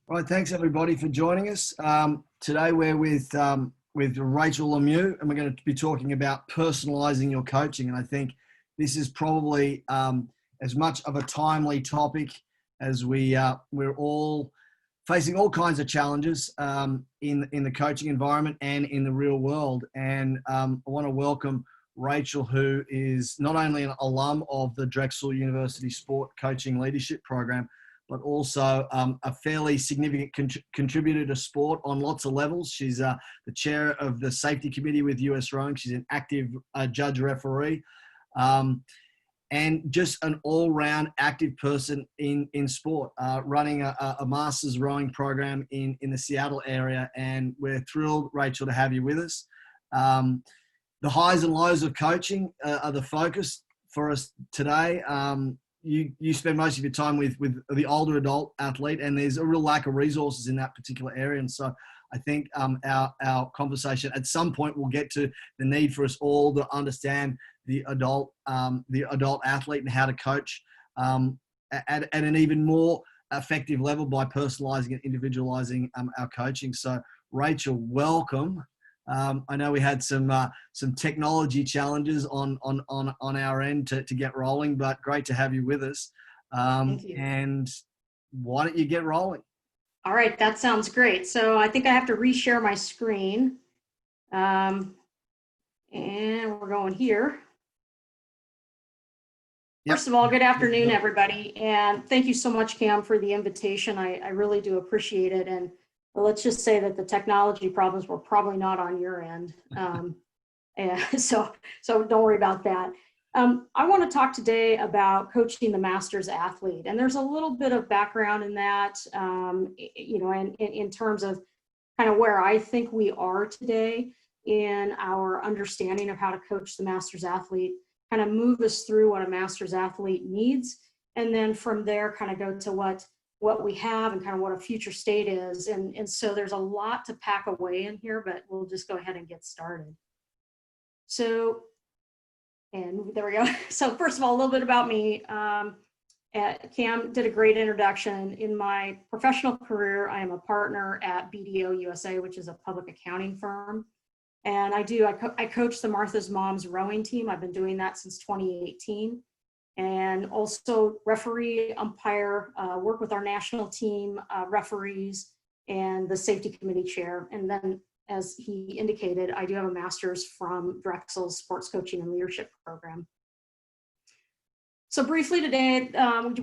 All right, thanks everybody for joining us. Today we're with Rachel Mieux, and we're going to be talking about personalizing your coaching. And I think this is probably as much of a timely topic as we're all facing all kinds of challenges in the coaching environment and in the real world. And I want to welcome Rachel, who is not only an alum of the Drexel University Sport Coaching Leadership Program, but also a fairly significant contributor to sport on lots of levels. She's the chair of the safety committee with USRowing. She's an active judge referee, and just an all-round active person in sport, running a master's rowing program in the Seattle area. And we're thrilled, Rachel, to have you with us. The highs and lows of coaching are the focus for us today. You spend most of your time with the older adult athlete, and there's a real lack of resources in that particular area. And so I think our conversation at some point will get to the need for us all to understand the adult athlete and how to coach at an even more effective level by personalizing and individualizing our coaching. So Rachel, welcome. I know we had some technology challenges on our end to get rolling, but great to have you with us. Thank you. And why don't you get rolling? All right, that sounds great. So I think I have to reshare my screen. And we're going here. Yep. First of all, good afternoon, everybody. And thank you so much, Cam, for the invitation. I really do appreciate it. And let's just say that the technology problems were probably not on your end. So don't worry about that. I want to talk today about coaching the master's athlete. And there's a little bit of background in that, and in terms of kind of where I think we are today in our understanding of how to coach the master's athlete, kind of move us through what a master's athlete needs. And then from there, kind of go to what we have and kind of what a future state is. And so there's a lot to pack away in here, but we'll just go ahead and get started. So, and there we go. So first of all, a little bit about me. Cam did a great introduction. In my professional career, I am a partner at BDO USA, which is a public accounting firm. And I coach the Martha's Moms rowing team. I've been doing that since 2018. And also referee, umpire, work with our national team, referees, and the safety committee chair. And then, as he indicated, I do have a master's from Drexel's sports coaching and leadership program. So briefly today,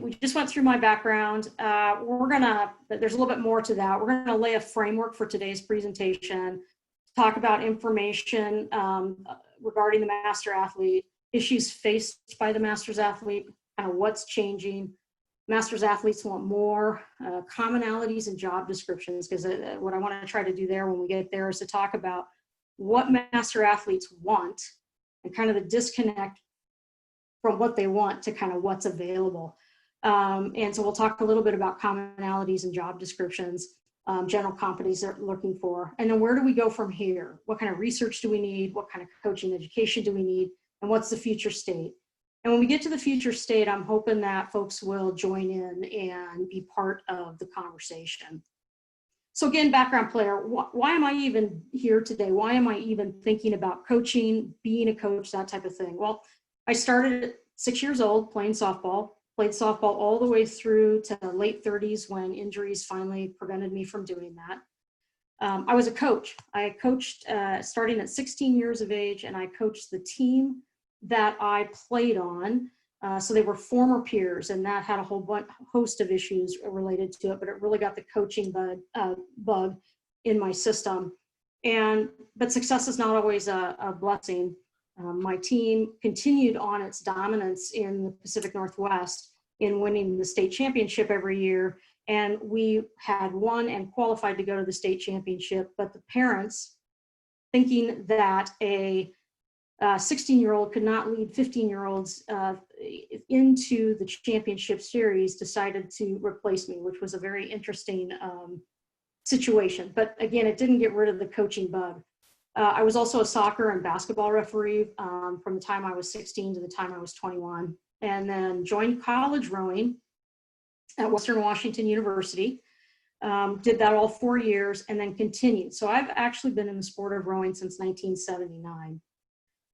we just went through my background. There's a little bit more to that. We're gonna lay a framework for today's presentation, talk about information regarding the master athlete, issues faced by the master's athlete, kind of what's changing. Master's athletes want more, commonalities and job descriptions, because what I want to try to do there when we get there is to talk about what master athletes want and kind of the disconnect from what they want to kind of what's available. And so we'll talk a little bit about commonalities and job descriptions, general competencies they're looking for. And then where do we go from here? What kind of research do we need? What kind of coaching education do we need? And what's the future state? And when we get to the future state, I'm hoping that folks will join in and be part of the conversation. So again, background player, why am I even here today? Why am I even thinking about coaching, being a coach, that type of thing? Well, I started at 6 years old playing softball, played softball all the way through to late 30s when injuries finally prevented me from doing that. I was a coach. I coached starting at 16 years of age, and I coached the team that I played on. So they were former peers, and that had a whole host of issues related to it, but it really got the coaching bug in my system. But success is not always a blessing. My team continued on its dominance in the Pacific Northwest in winning the state championship every year. And we had won and qualified to go to the state championship, but the parents, thinking that a 16-year-old could not lead 15-year-olds into the championship series, decided to replace me, which was a very interesting situation. But again, it didn't get rid of the coaching bug. I was also a soccer and basketball referee from the time I was 16 to the time I was 21, and then joined college rowing at Western Washington University. Did that all 4 years and then continued. So I've actually been in the sport of rowing since 1979.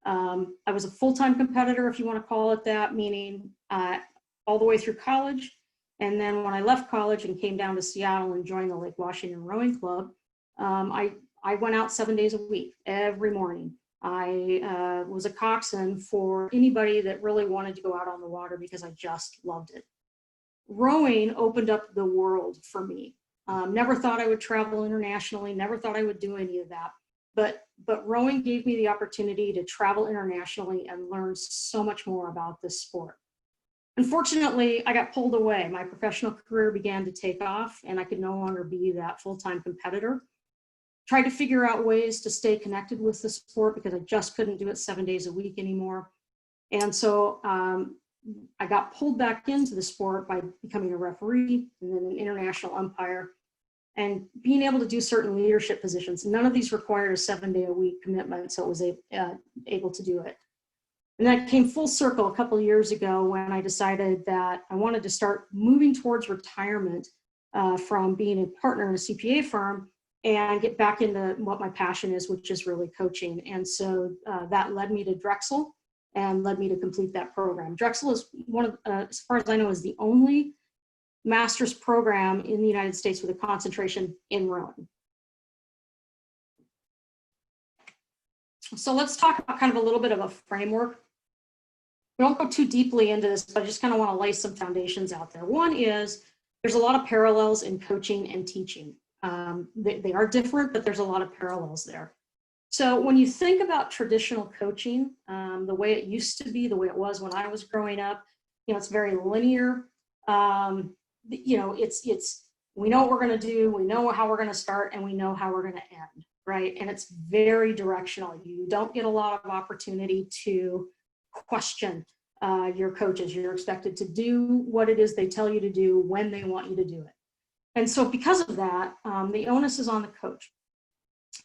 I was a full-time competitor, if you want to call it that, meaning all the way through college. And then when I left college and came down to Seattle and joined the Lake Washington Rowing Club, I went out 7 days a week, every morning. I was a coxswain for anybody that really wanted to go out on the water because I just loved it. Rowing opened up the world for me. Never thought I would travel internationally, never thought I would do any of that. But rowing gave me the opportunity to travel internationally and learn so much more about this sport. Unfortunately, I got pulled away. My professional career began to take off and I could no longer be that full-time competitor. Tried to figure out ways to stay connected with the sport because I just couldn't do it 7 days a week anymore. And so I got pulled back into the sport by becoming a referee and then an international umpire and being able to do certain leadership positions. None of these required a 7-day-a-week commitment, so I was able to do it. And that came full circle a couple of years ago when I decided that I wanted to start moving towards retirement from being a partner in a CPA firm and get back into what my passion is, which is really coaching. And so that led me to Drexel and led me to complete that program. Drexel is one of, as far as I know, is the only master's program in the United States with a concentration in rowing. So let's talk about kind of a little bit of a framework. We don't go too deeply into this, but I just kind of want to lay some foundations out there. One is there's a lot of parallels in coaching and teaching. They are different, but there's a lot of parallels there. So when you think about traditional coaching, the way it used to be, the way it was when I was growing up, it's very linear. It's we know what we're going to do, we know how we're going to start, and we know how we're going to end, right? And it's very directional. You don't get a lot of opportunity to question your coaches. You're expected to do what it is they tell you to do when they want you to do it. And so because of that, the onus is on the coach.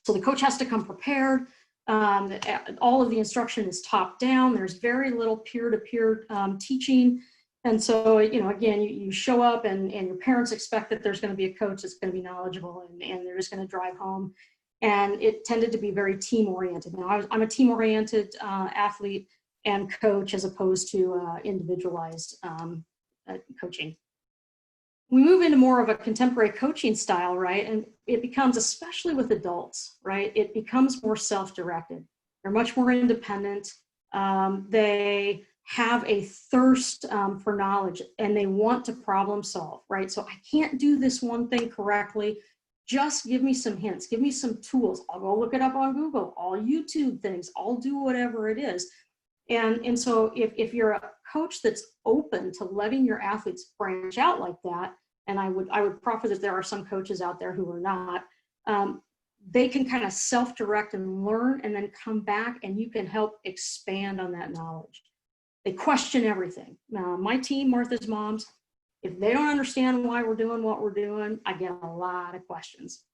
So the coach has to come prepared. All of the instruction is top down. There's very little peer-to-peer teaching. And so, again, you show up and your parents expect that there's going to be a coach that's going to be knowledgeable and they're just going to drive home. And it tended to be very team-oriented. Now, I'm a team-oriented athlete and coach as opposed to individualized coaching. We move into more of a contemporary coaching style, right? And it becomes, especially with adults, right? It becomes more self-directed. They're much more independent. They have a thirst for knowledge and they want to problem solve, right? So I can't do this one thing correctly. Just give me some hints, give me some tools. I'll go look it up on Google, I'll YouTube things, I'll do whatever it is. And so if you're a coach that's open to letting your athletes branch out like that, and I would proffer that there are some coaches out there who are not, they can kind of self-direct and learn and then come back and you can help expand on that knowledge. They question everything. Now, my team, Martha's Moms, if they don't understand why we're doing what we're doing, I get a lot of questions.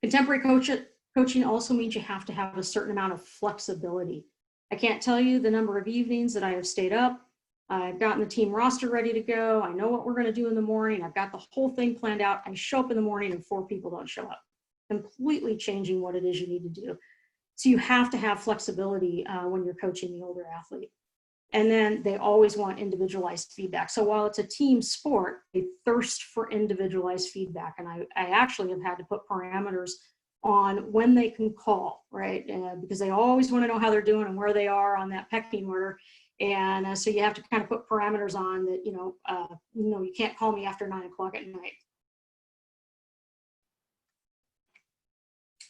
Contemporary coaching also means you have to have a certain amount of flexibility. I can't tell you the number of evenings that I have stayed up. I've gotten the team roster ready to go. I know what we're going to do in the morning. I've got the whole thing planned out. I show up in the morning and 4 people don't show up, completely changing what it is you need to do. So you have to have flexibility when you're coaching the older athlete. And then they always want individualized feedback. So while it's a team sport, they thirst for individualized feedback. And I actually have had to put parameters on when they can call, right? Because they always want to know how they're doing and where they are on that pecking order. And so you have to kind of put parameters on that, you can't call me after 9 o'clock at night.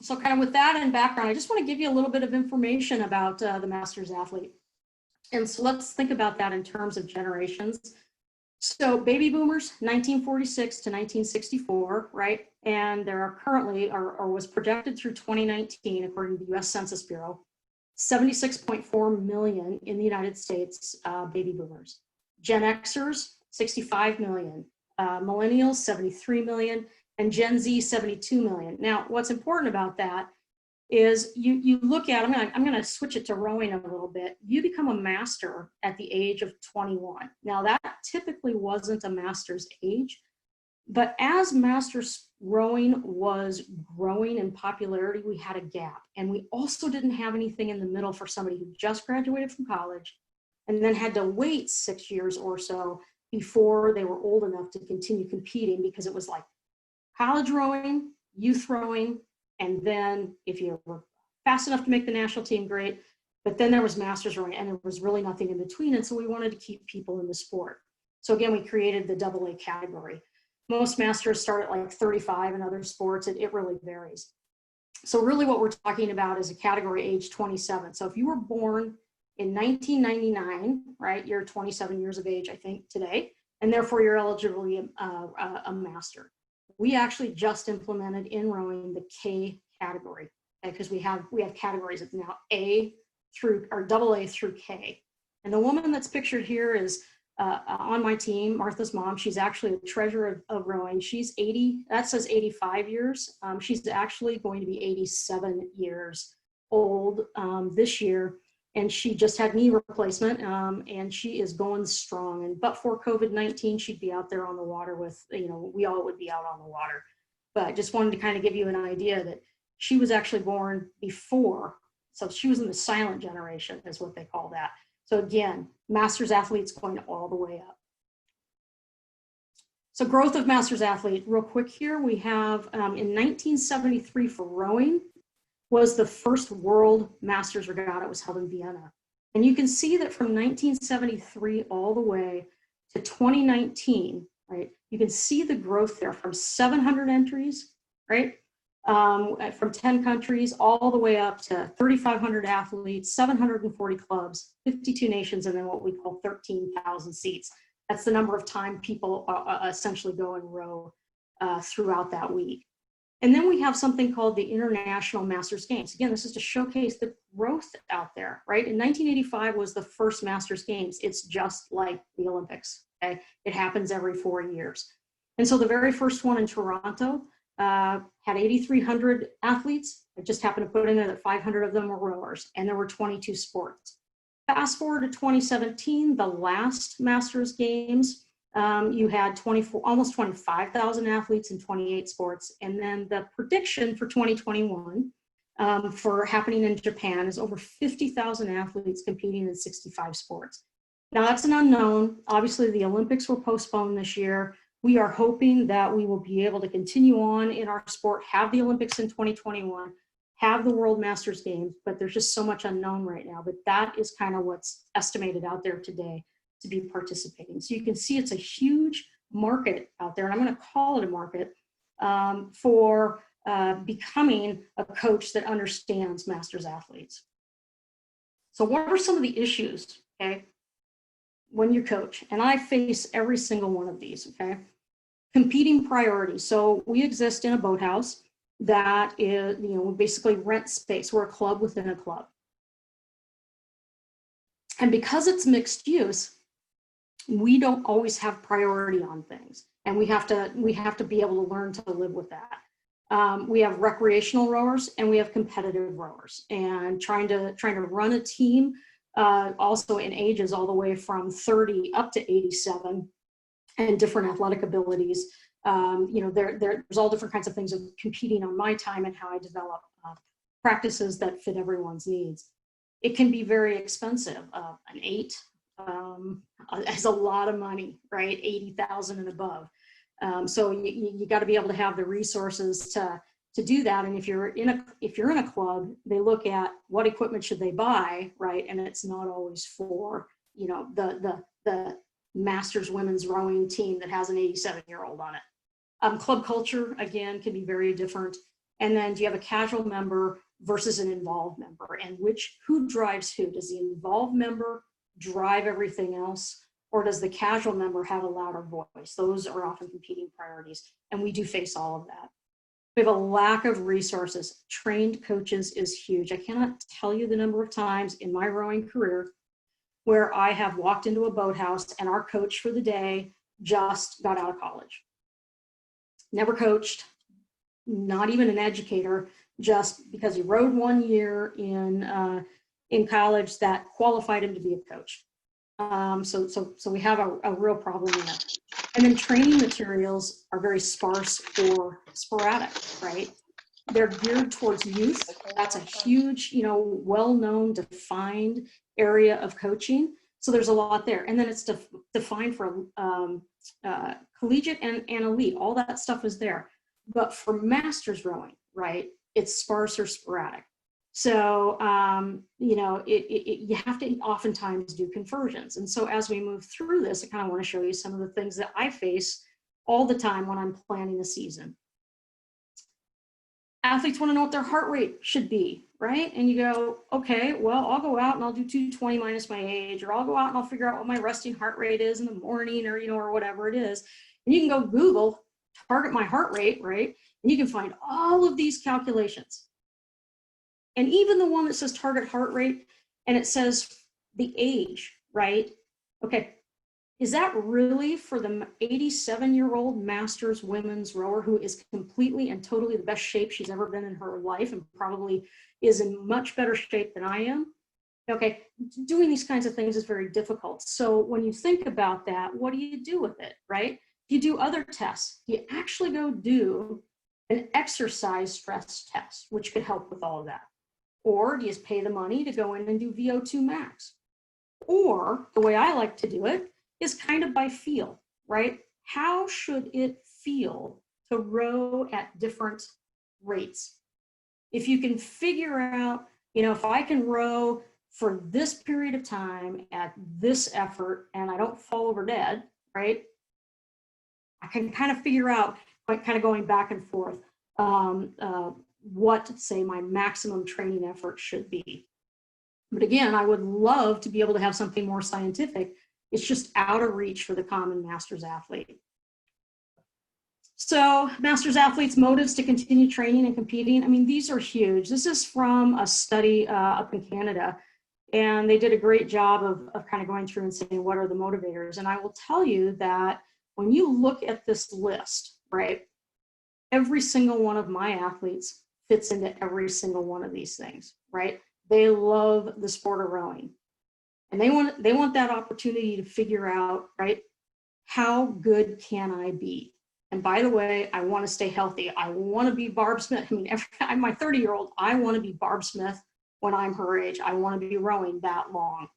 So kind of with that in background, I just want to give you a little bit of information about the Masters athlete. And so let's think about that in terms of generations. So baby boomers, 1946 to 1964, right? And there are currently, or was projected through 2019, according to the US Census Bureau, 76.4 million in the United States baby boomers. Gen Xers, 65 million. Millennials, 73 million. And Gen Z, 72 million. Now, what's important about that is you look at, I'm going to switch it to rowing a little bit. You become a master at the age of 21. Now that typically wasn't a master's age. But as masters rowing was growing in popularity, we had a gap. And we also didn't have anything in the middle for somebody who just graduated from college and then had to wait 6 years or so before they were old enough to continue competing, because it was like college rowing, youth rowing, and then if you were fast enough to make the national team, great. But then there was masters rowing, and there was really nothing in between. And so we wanted to keep people in the sport. So again, we created the AA category. Most masters start at like 35 in other sports. It really varies. So really what we're talking about is a category age 27. So if you were born in 1999, right, you're 27 years of age, I think, today, and therefore you're eligible to be a master. We actually just implemented in rowing the K category, because we have categories. It's now A through, or AA through K. And the woman that's pictured here is on my team, Martha's mom. She's actually a treasure of rowing. She's 80, that says 85 years. She's actually going to be 87 years old this year. And she just had knee replacement, and she is going strong. And but for COVID-19, she'd be out there on the water with, we all would be out on the water. But I just wanted to kind of give you an idea that she was actually born before. So she was in the silent generation, is what they call that. So again, masters athletes going all the way up. So growth of masters athlete, real quick here, we have in 1973 for rowing, was the first World Masters Regatta. It was held in Vienna. And you can see that from 1973 all the way to 2019, right? You can see the growth there from 700 entries, right? From 10 countries all the way up to 3,500 athletes, 740 clubs, 52 nations, and then what we call 13,000 seats. That's the number of time people essentially go and row throughout that week. And then we have something called the International Masters Games. Again, this is to showcase the growth out there, right? In 1985 was the first Masters Games. It's just like the Olympics, okay? It happens every 4 years. And so the very first one in Toronto had 8,300 athletes. I just happened to put in there that 500 of them were rowers, and there were 22 sports. Fast forward to 2017, the last Masters Games, you had almost 25,000 athletes in 28 sports. And then the prediction for 2021 for happening in Japan is over 50,000 athletes competing in 65 sports. Now that's an unknown. Obviously the Olympics were postponed this year. We are hoping that we will be able to continue on in our sport, have the Olympics in 2021, have the World Masters Games, but there's just so much unknown right now. But that is kind of what's estimated out there today to be participating. So you can see it's a huge market out there, and I'm going to call it a market for becoming a coach that understands masters athletes. So what are some of the issues, okay, when you coach? And I face every single one of these, okay? Competing priorities. So we exist in a boathouse that is, we basically rent space. We're a club within a club. And because it's mixed use, we don't always have priority on things, and we have to be able to learn to live with that. We have recreational rowers and we have competitive rowers, and trying to run a team also in ages all the way from 30 up to 87 and different athletic abilities. There's all different kinds of things of competing on my time and how I develop practices that fit everyone's needs. It can be very expensive. An 8 is a lot of money, right? 80,000 and above. So you got to be able to have the resources to do that. And if you're in a club, they look at what equipment should they buy, right? And it's not always for the Masters women's rowing team that has an 87-year-old on it. Club culture, again, can be very different. And then do you have a casual member versus an involved member, and who drives who? Does the involved member drive everything else, or does the casual member have a louder voice? Those are often competing priorities, and we do face all of that. We have a lack of resources. Trained coaches is huge. I cannot tell you the number of times in my rowing career where I have walked into a boathouse and our coach for the day just got out of college. Never coached, not even an educator, just because he rowed 1 year in college that qualified him to be a coach. So we have a real problem there. And then training materials are very sparse or sporadic, right? They're geared towards youth. That's a huge, well-known, defined area of coaching. So there's a lot there. And then it's defined for collegiate and elite. All that stuff is there. But for masters rowing, right, it's sparse or sporadic. So, you have to oftentimes do conversions. And so as we move through this, I kind of want to show you some of the things that I face all the time when I'm planning the season. Athletes want to know what their heart rate should be, right? And you go, okay, well, I'll go out and I'll do 220 minus my age, or I'll go out and I'll figure out what my resting heart rate is in the morning, or, or whatever it is. And you can go Google, target my heart rate, right? And you can find all of these calculations. And even the one that says target heart rate, and it says the age, right? Okay, is that really for the 87-year-old masters women's rower who is completely and totally the best shape she's ever been in her life, and probably is in much better shape than I am? Okay, doing these kinds of things is very difficult. So when you think about that, what do you do with it, right? You do other tests. You actually go do an exercise stress test, which could help with all of that. Or do you just pay the money to go in and do VO2 max? Or the way I like to do it is kind of by feel, right? How should it feel to row at different rates? If you can figure out, if I can row for this period of time at this effort and I don't fall over dead, right? I can kind of figure out, kind of going back and forth, what, say, my maximum training effort should be. But again, I would love to be able to have something more scientific. It's just out of reach for the common masters athlete. So masters athletes' motives to continue training and competing, I mean, these are huge. This is from a study up in Canada, and they did a great job of kind of going through and saying, what are the motivators? And I will tell you that when you look at this list, right, every single one of my athletes fits into every single one of these things, right? They love the sport of rowing, and they want that opportunity to figure out, right, how good can I be? And by the way, I want to stay healthy. I want to be Barb Smith. I mean, I'm my 30-year-old. I want to be Barb Smith when I'm her age. I want to be rowing that long.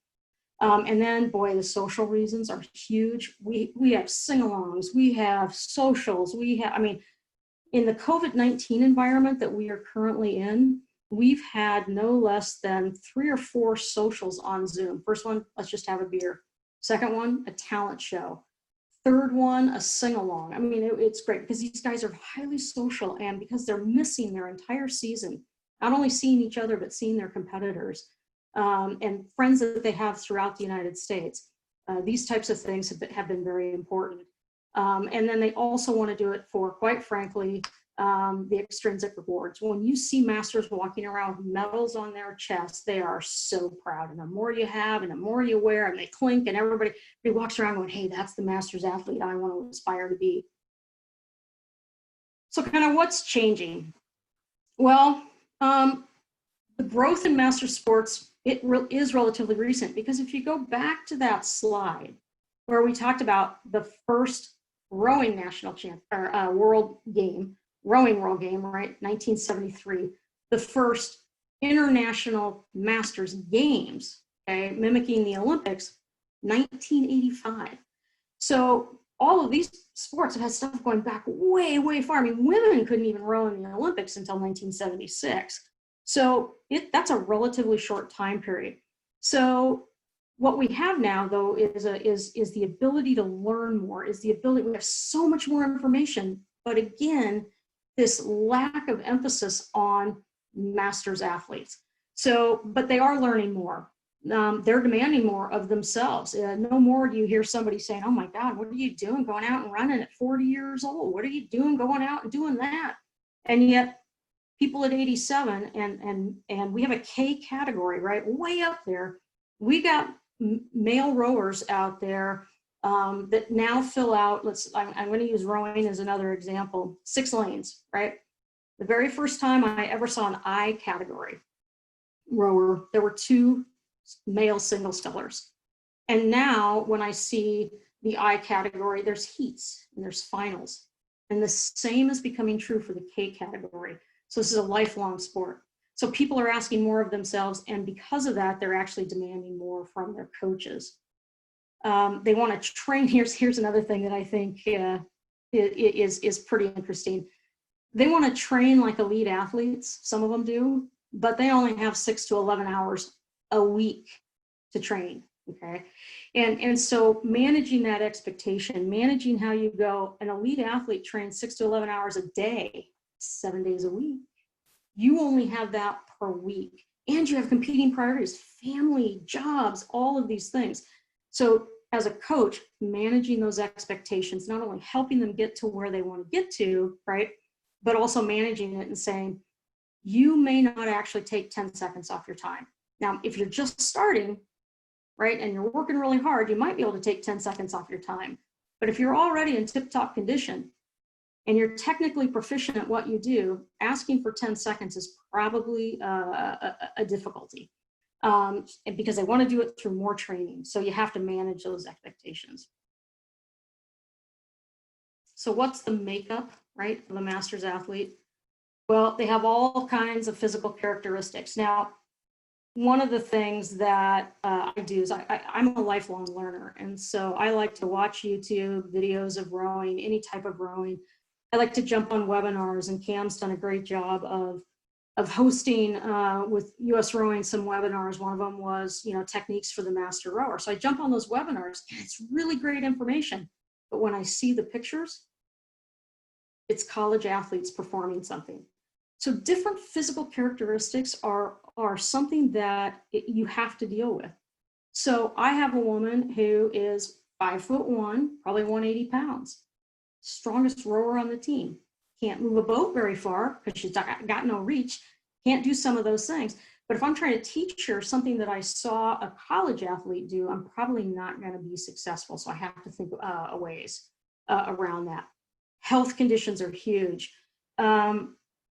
And then, boy, the social reasons are huge. We have sing-alongs. We have socials. In the COVID-19 environment that we are currently in, we've had no less than 3 or 4 socials on Zoom. First one, let's just have a beer. Second one, a talent show. Third one, a sing-along. I mean, it's great because these guys are highly social, and because they're missing their entire season, not only seeing each other, but seeing their competitors and friends that they have throughout the United States. These types of things have been very important. And then they also want to do it for, quite frankly, the extrinsic rewards. When you see masters walking around with medals on their chests, they are so proud. And the more you have and the more you wear, and they clink, and everybody walks around going, hey, that's the masters athlete I want to aspire to be. So kind of what's changing? Well, the growth in master sports, is relatively recent, because if you go back to that slide where we talked about the first rowing national world game, rowing world game, right, 1973, the first international masters games, okay, mimicking the Olympics, 1985. So all of these sports have had stuff going back way, way far. I mean, women couldn't even row in the Olympics until 1976. So that's a relatively short time period. So what we have now, though, is the ability to learn more, we have so much more information, but again, this lack of emphasis on masters athletes. So, but they are learning more. They're demanding more of themselves. No more do you hear somebody saying, oh my God, what are you doing going out and running at 40 years old? What are you doing going out and doing that? And yet people at 87, and we have a K category, right, way up there. We got male rowers out there that now fill out, I'm going to use rowing as another example, 6 lanes, right? The very first time I ever saw an I category rower, there were 2 male single scullers. And now when I see the I category, there's heats and there's finals. And the same is becoming true for the K category. So this is a lifelong sport. So people are asking more of themselves, and because of that, they're actually demanding more from their coaches. They want to train. Here's another thing that I think is pretty interesting. They want to train like elite athletes. Some of them do, but they only have 6 to 11 hours a week to train. Okay. And so managing that expectation, managing how you go, an elite athlete trains 6 to 11 hours a day, 7 days a week. You only have that per week. And you have competing priorities, family, jobs, all of these things. So as a coach, managing those expectations, not only helping them get to where they want to get to, right, but also managing it and saying, you may not actually take 10 seconds off your time. Now, if you're just starting, right, and you're working really hard, you might be able to take 10 seconds off your time. But if you're already in tip-top condition and you're technically proficient at what you do, asking for 10 seconds is probably a difficulty because they want to do it through more training. So you have to manage those expectations. So what's the makeup, right, of a master's athlete? Well, they have all kinds of physical characteristics. Now, one of the things that I do is I'm a lifelong learner. And so I like to watch YouTube videos of rowing, any type of rowing. I like to jump on webinars, and Cam's done a great job of hosting with USRowing some webinars. One of them was, techniques for the master rower. So I jump on those webinars, and it's really great information. But when I see the pictures, it's college athletes performing something. So different physical characteristics are something that you have to deal with. So I have a woman who is 5'1", probably 180 pounds, strongest rower on the team. Can't move a boat very far because she's got no reach, can't do some of those things. But if I'm trying to teach her something that I saw a college athlete do, I'm probably not going to be successful. So I have to think of ways around that. Health conditions are huge.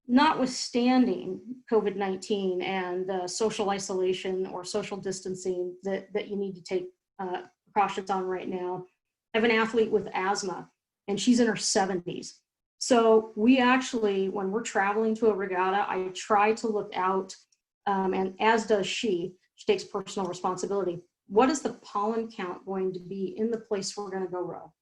Notwithstanding COVID-19 and social isolation or social distancing that you need to take precautions on right now, I have an athlete with asthma, and she's in her 70s. So we actually, when we're traveling to a regatta, I try to look out, and as does she takes personal responsibility. What is the pollen count going to be in the place we're going to go row?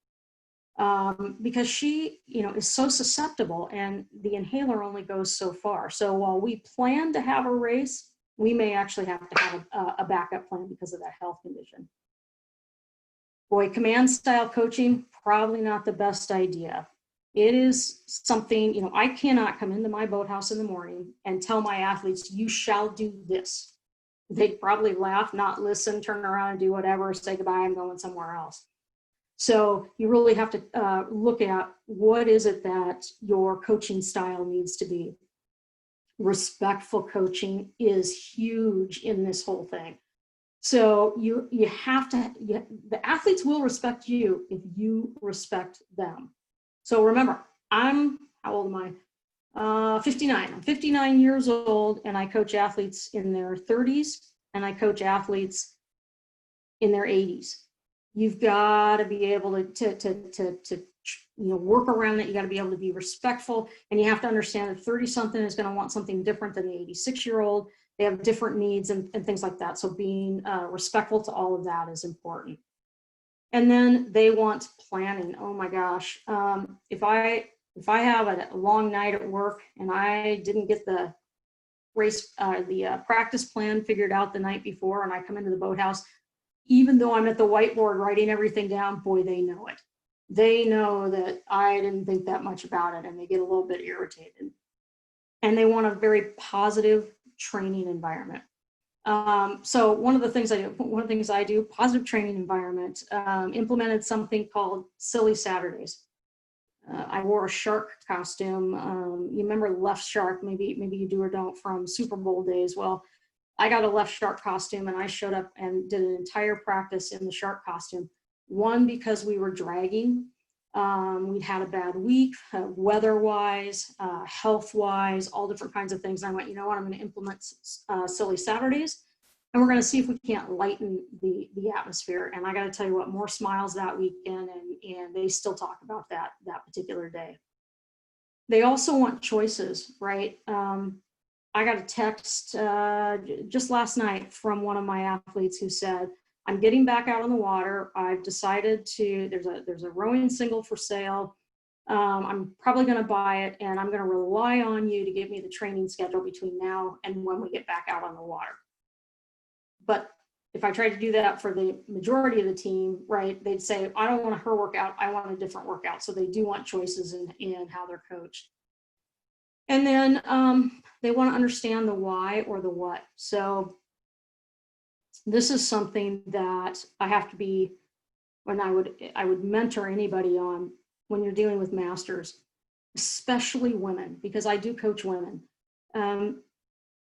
Because she, is so susceptible, and the inhaler only goes so far. So while we plan to have a race, we may actually have to have a backup plan because of that health condition. Boy, command style coaching, probably not the best idea. It is something, I cannot come into my boathouse in the morning and tell my athletes, you shall do this. They'd probably laugh, not listen, turn around and do whatever, say goodbye, I'm going somewhere else. So you really have to look at what is it that your coaching style needs to be. Respectful coaching is huge in this whole thing. So you have to, the athletes will respect you if you respect them. So remember, how old am I? 59. I'm 59 years old, and I coach athletes in their 30s, and I coach athletes in their 80s. You've got to be able to work around it. You got to be able to be respectful, and you have to understand that 30-something is going to want something different than the 86-year-old. They have different needs and things like that. So being respectful to all of that is important. And then they want planning. Oh my gosh, if I have a long night at work and I didn't get the practice plan figured out the night before, and I come into the boathouse, even though I'm at the whiteboard writing everything down, boy, they know it. They know that I didn't think that much about it, and they get a little bit irritated. And they want a very positive training environment. So one of the things I do, positive training environment, implemented something called Silly Saturdays. I wore a shark costume. You remember Left Shark, maybe you do or don't, from Super Bowl days. Well, I got a Left Shark costume, and I showed up and did an entire practice in the shark costume. One, because we were dragging. We'd had a bad week, weather-wise, health-wise, all different kinds of things. And I went, you know what, I'm going to implement Silly Saturdays. And we're going to see if we can't lighten the atmosphere. And I got to tell you what, more smiles that weekend, and they still talk about that particular day. They also want choices, right? I got a text just last night from one of my athletes who said, I'm getting back out on the water. I've decided to, there's a rowing single for sale. I'm probably going to buy it, and I'm going to rely on you to give me the training schedule between now and when we get back out on the water. But if I tried to do that for the majority of the team, right, they'd say, I don't want her workout, I want a different workout. So they do want choices in how they're coached. And then they want to understand the why or the what. So this is something that I have to be, when I would mentor anybody on when you're dealing with masters, especially women, because I do coach women.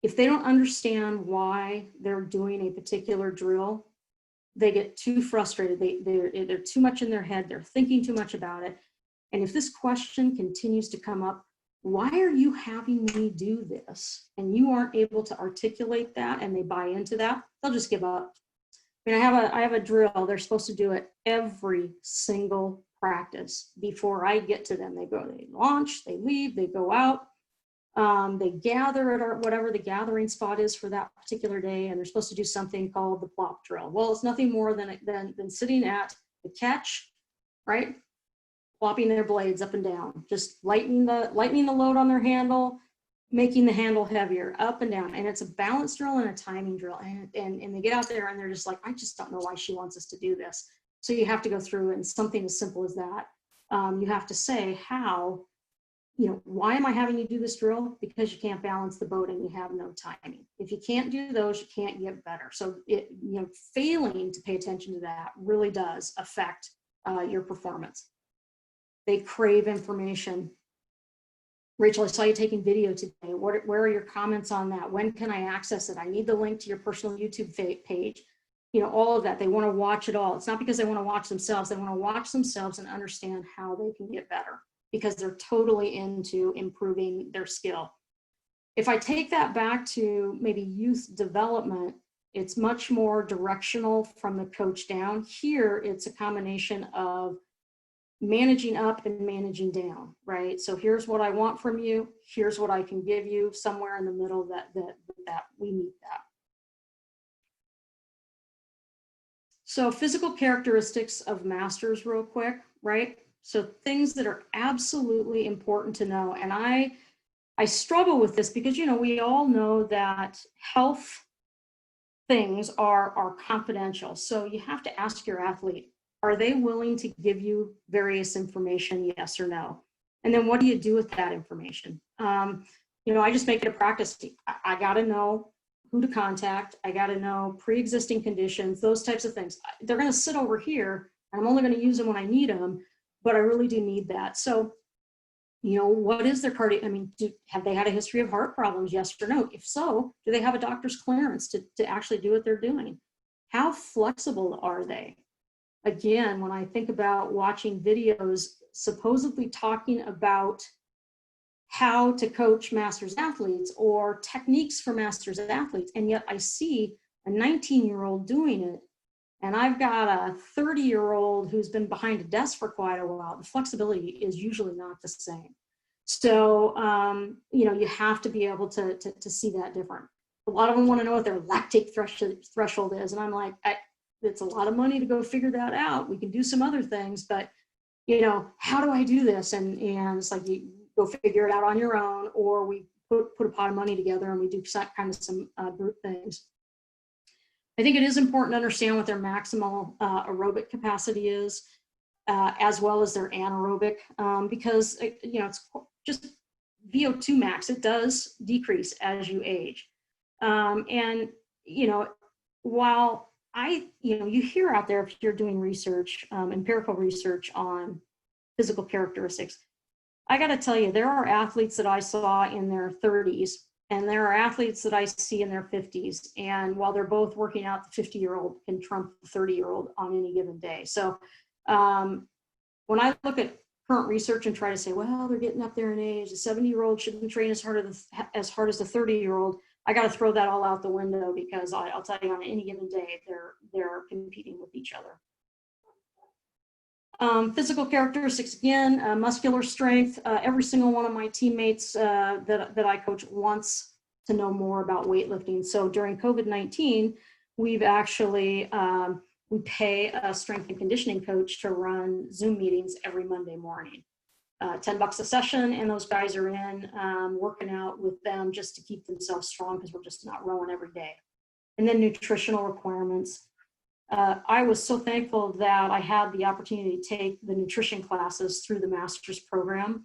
If they don't understand why they're doing a particular drill, they get too frustrated. They're too much in their head. They're thinking too much about it. And if this question continues to come up, why are you having me do this? And you aren't able to articulate that, and they buy into that, they'll just give up. I mean, I have a drill. They're supposed to do it every single practice before I get to them. They launch, they leave, they go out. They gather at whatever the gathering spot is for that particular day, and they're supposed to do something called the plop drill. Well, it's nothing more than sitting at the catch, right? Plopping their blades up and down, just lightening the load on their handle, making the handle heavier, up and down. And it's a balance drill and a timing drill. And they get out there and they're just like, I just don't know why she wants us to do this. So you have to go through, and something as simple as that. You have to say how, why am I having you do this drill? Because you can't balance the boat and you have no timing. If you can't do those, you can't get better. So failing to pay attention to that really does affect your performance. They crave information. Rachel, I saw you taking video today. Where are your comments on that? When can I access it? I need the link to your personal YouTube page. All of that. They want to watch it all. It's not because they want to watch themselves. They want to watch themselves and understand how they can get better, because they're totally into improving their skill. If I take that back to maybe youth development, it's much more directional from the coach down. Here, it's a combination of managing up and managing down, right? So here's what I want from you. Here's what I can give you. Somewhere in the middle that we meet that. So physical characteristics of masters real quick, right? So things that are absolutely important to know. And I struggle with this because, we all know that health things are confidential. So you have to ask your athlete, are they willing to give you various information, yes or no? And then what do you do with that information? I just make it a practice. I got to know who to contact. I got to know pre-existing conditions, those types of things. They're going to sit over here, and I'm only going to use them when I need them, but I really do need that. So, what is their cardio? I mean, have they had a history of heart problems? Yes or no? If so, do they have a doctor's clearance to actually do what they're doing? How flexible are they? Again, when I think about watching videos supposedly talking about how to coach masters athletes or techniques for masters athletes, and yet I see a 19-year-old doing it, and I've got a 30-year-old who's been behind a desk for quite a while, the flexibility is usually not the same. So, you have to be able to see that different. A lot of them want to know what their lactate threshold is, and I'm like, it's a lot of money to go figure that out. We can do some other things, but how do I do this? And it's like, you go figure it out on your own, or we put a pot of money together and we do some group things. I think it is important to understand what their maximal aerobic capacity is, as well as their anaerobic, because it's just VO2 max. It does decrease as you age, and while you hear out there, if you're doing research, empirical research on physical characteristics, I got to tell you, there are athletes that I saw in their 30s, and there are athletes that I see in their 50s. And while they're both working out, the 50-year-old can trump the 30-year-old on any given day. So when I look at current research and try to say, well, they're getting up there in age, the 70-year-old shouldn't train as hard as the 30-year-old, I got to throw that all out the window because I'll tell you on any given day, they're competing with each other. Physical characteristics, again, muscular strength. Every single one of my teammates that I coach wants to know more about weightlifting. So during COVID-19, we've actually, we pay a strength and conditioning coach to run Zoom meetings every Monday morning. $10 a session, and those guys are in working out with them just to keep themselves strong because we're just not rowing every day. And then nutritional requirements. I was so thankful that I had the opportunity to take the nutrition classes through the master's program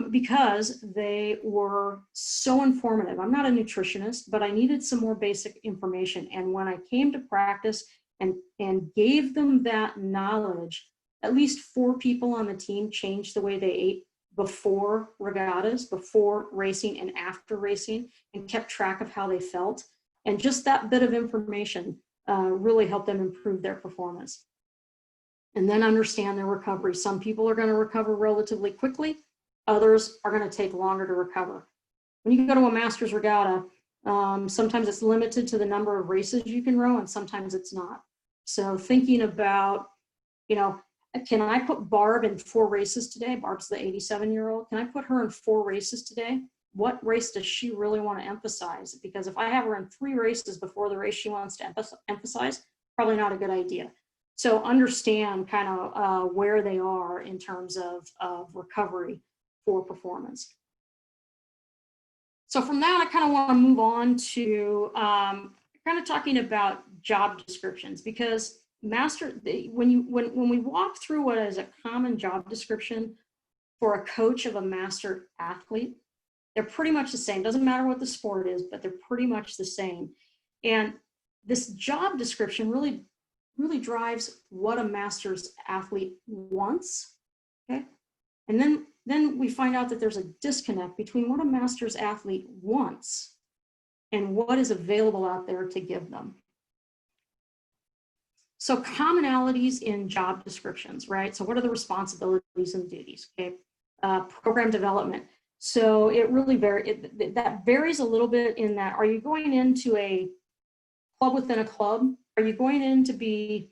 because they were so informative. I'm not a nutritionist, but I needed some more basic information. And when I came to practice and gave them that knowledge, at least 4 people on the team changed the way they ate before regattas, before racing and after racing, and kept track of how they felt. And just that bit of information really help them improve their performance. And then understand their recovery. Some people are going to recover relatively quickly. Others are going to take longer to recover. When you go to a master's regatta, sometimes it's limited to the number of races you can row, and sometimes it's not. So thinking about, you know, can I put Barb in 4 races today? Barb's the 87-year-old. Can I put her in 4 races today? What race does she really want to emphasize? Because if I have her in 3 races before the race she wants to emphasize, probably not a good idea. So understand kind of where they are in terms of recovery for performance. So from that, I kind of want to move on to kind of talking about job descriptions, because when we walk through what is a common job description for a coach of a master athlete, they're pretty much the same. Doesn't matter what the sport is, but they're pretty much the same. And this job description really drives what a master's athlete wants. Okay. And then we find out that there's a disconnect between what a master's athlete wants and what is available out there to give them. So commonalities in job descriptions, right? So what are the responsibilities and duties? Okay. Program development. So it really that varies a little bit in that, are you going into a club within a club? Are you going in to be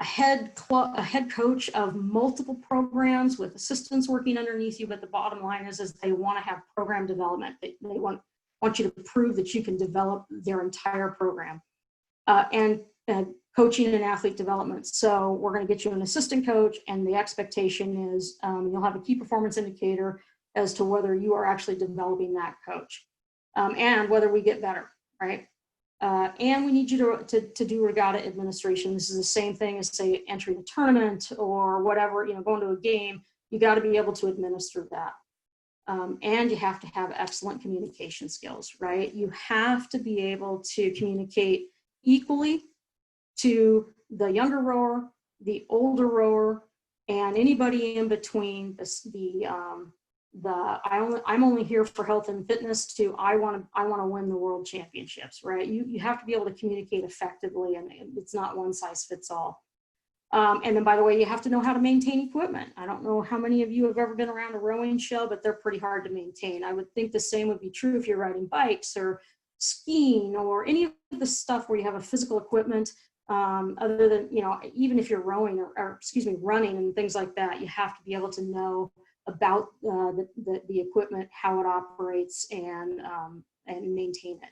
a head coach of multiple programs with assistants working underneath you? But the bottom line is they want to have program development. They want you to prove that you can develop their entire program. And coaching and athlete development. So we're going to get you an assistant coach, and the expectation is you'll have a key performance indicator as to whether you are actually developing that coach and whether we get better, right? And we need you to do regatta administration. This is the same thing as, say, entering a tournament or whatever, going to a game. You got to be able to administer that. And you have to have excellent communication skills, right? You have to be able to communicate equally to the younger rower, the older rower, and anybody in between. I'm only here for health and fitness to I want to win the world championships, right? You have to be able to communicate effectively, and it's not one size fits all. And then, by the way, you have to know how to maintain equipment. I don't know how many of you have ever been around a rowing show, but they're pretty hard to maintain. I would think the same would be true if you're riding bikes or skiing or any of the stuff where you have a physical equipment. Other than, even if you're rowing or running and things like that, you have to be able to know about the equipment, how it operates, and maintain it.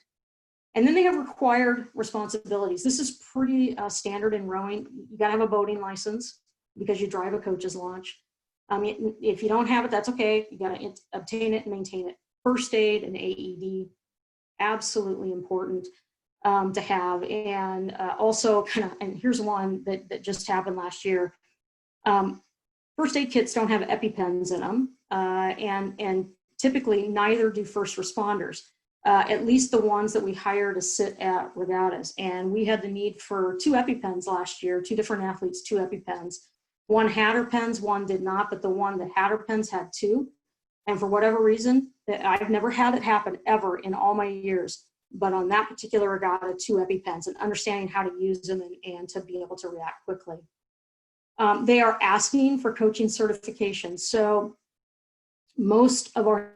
And then they have required responsibilities. This is pretty standard in rowing. You got to have a boating license because you drive a coach's launch. If you don't have it, that's okay. You got to obtain it and maintain it. First aid and AED, absolutely important to have. And also and here's one that just happened last year. First aid kits don't have EpiPens in them, and typically neither do first responders, at least the ones that we hire to sit at regattas. And we had the need for 2 EpiPens last year, 2 different athletes, 2 EpiPens. One had her pens, one did not, but the one that had her pens had 2. And for whatever reason, I've never had it happen ever in all my years, but on that particular regatta, 2 EpiPens, and understanding how to use them and to be able to react quickly. They are asking for coaching certification. So most of our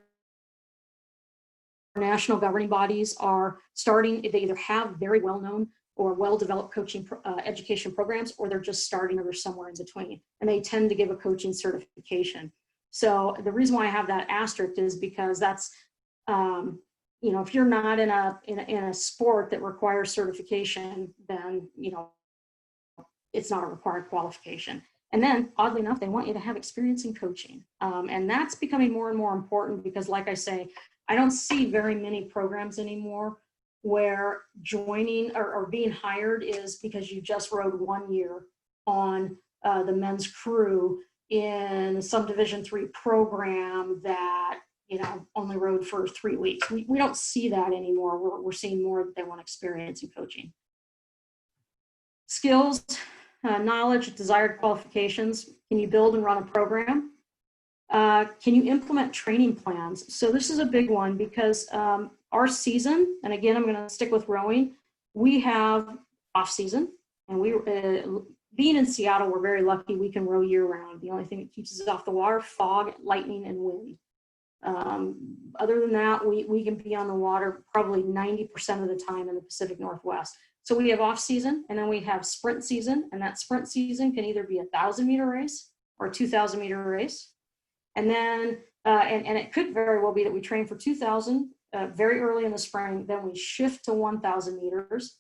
national governing bodies are starting, they either have very well-known or well-developed coaching education programs, or they're just starting, or they're somewhere in between. And they tend to give a coaching certification. So the reason why I have that asterisk is because that's, you know, if you're not in a sport that requires certification, then, you know, it's not a required qualification. And then, oddly enough, they want you to have experience in coaching. And that's becoming more and more important because, like I say, I don't see very many programs anymore where joining or being hired is because you just rode 1 year on the men's crew in some Division III program that, you know, only rode for 3 weeks. We don't see that anymore. We're seeing more that they want experience in coaching. Skills, knowledge, desired qualifications. Can you build and run a program? Can you implement training plans? So this is a big one because our season, and again, I'm going to stick with rowing, we have off season, and we being in Seattle, we're very lucky we can row year round. The only thing that keeps us off the water, fog, lightning, and wind. Other than that, we can be on the water probably 90% of the time in the Pacific Northwest. So we have off season, and then we have sprint season, and that sprint season can either be a 1,000-meter race or a 2,000-meter race. And then, and it could very well be that we train for 2,000 very early in the spring, then we shift to 1,000 meters,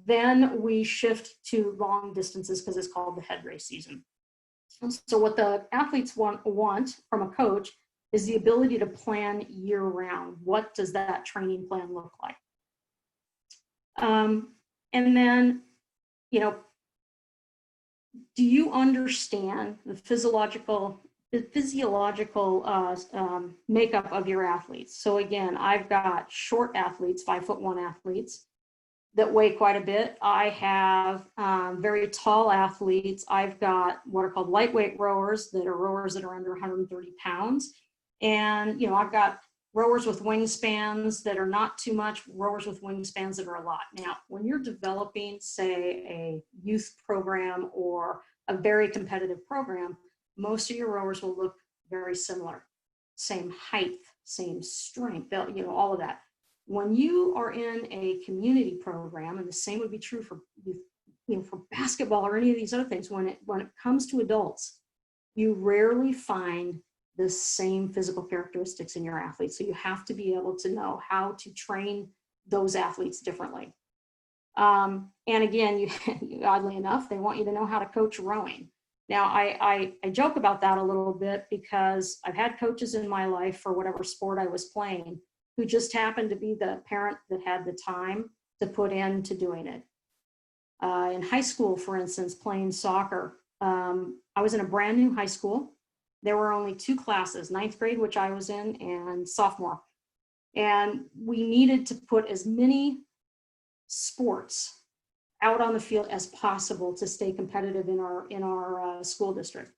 then we shift to long distances because it's called the head race season. So what the athletes want from a coach is the ability to plan year round. What does that training plan look like? And then, you know, do you understand the physiological makeup of your athletes? So again, I've got short athletes, 5'1" athletes that weigh quite a bit. I have very tall athletes. I've got what are called lightweight rowers that are under 130 pounds. And, you know, I've got rowers with wingspans that are not too much, rowers with wingspans that are a lot. Now, when you're developing, say, a youth program or a very competitive program, most of your rowers will look very similar. Same height, same strength, you know, all of that. When you are in a community program, and the same would be true for, you know, for basketball or any of these other things, when it comes to adults, you rarely find the same physical characteristics in your athletes. So you have to be able to know how to train those athletes differently. And again, oddly enough, they want you to know how to coach rowing. Now, I joke about that a little bit because I've had coaches in my life for whatever sport I was playing who just happened to be the parent that had the time to put into doing it. In high school, for instance, playing soccer, I was in a brand new high school. There were only 2 classes, 9th grade, which I was in, and sophomore. And we needed to put as many sports out on the field as possible to stay competitive in our school district.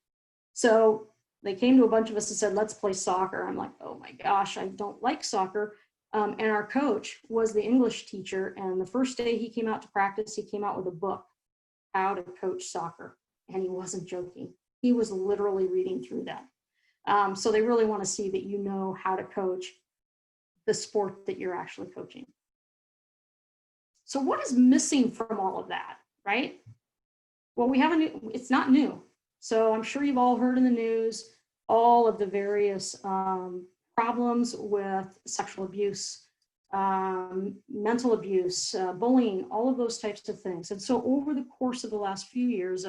So they came to a bunch of us and said, let's play soccer. I'm like, oh my gosh, I don't like soccer. And our coach was the English teacher. And the first day he came out to practice, he came out with a book, How to Coach Soccer. And he wasn't joking. He was literally reading through that. So they really want to see that you know how to coach the sport that you're actually coaching. So what is missing from all of that, right? Well, it's not new. So I'm sure you've all heard in the news all of the various problems with sexual abuse, mental abuse, bullying, all of those types of things. And so over the course of the last few years,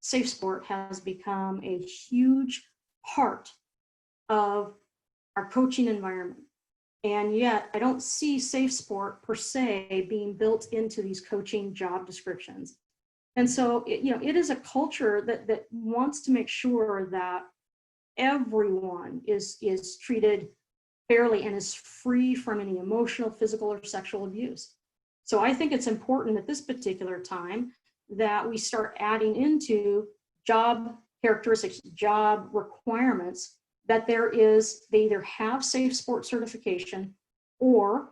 safe sport has become a huge part of our coaching environment. And yet I don't see safe sport per se being built into these coaching job descriptions. And so, it is a culture that wants to make sure that everyone is treated fairly and is free from any emotional, physical, or sexual abuse. So I think it's important at this particular time that we start adding into job characteristics, job requirements, that they either have safe sport certification or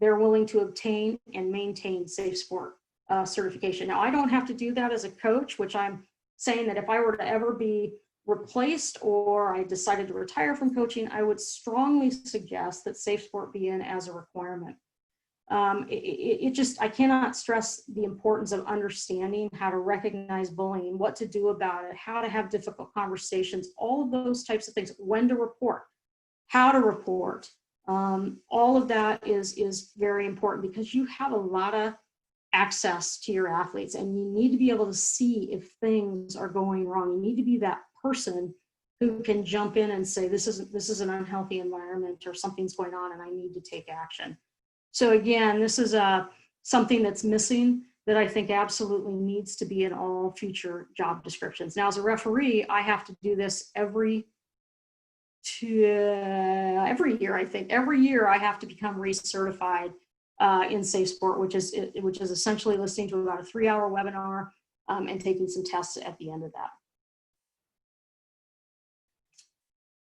they're willing to obtain and maintain safe sport certification. Now, I don't have to do that as a coach, which I'm saying that if I were to ever be replaced or I decided to retire from coaching, I would strongly suggest that safe sport be in as a requirement. I cannot stress the importance of understanding how to recognize bullying, what to do about it, how to have difficult conversations, all of those types of things, when to report, how to report. All of that is very important because you have a lot of access to your athletes and you need to be able to see if things are going wrong. You need to be that person who can jump in and say, this is an unhealthy environment or something's going on and I need to take action. So again, this is something that's missing that I think absolutely needs to be in all future job descriptions. Now, as a referee, I have to do this every year, I think. Every year I have to become recertified in safe sport, which is essentially listening to about a 3-hour webinar and taking some tests at the end of that.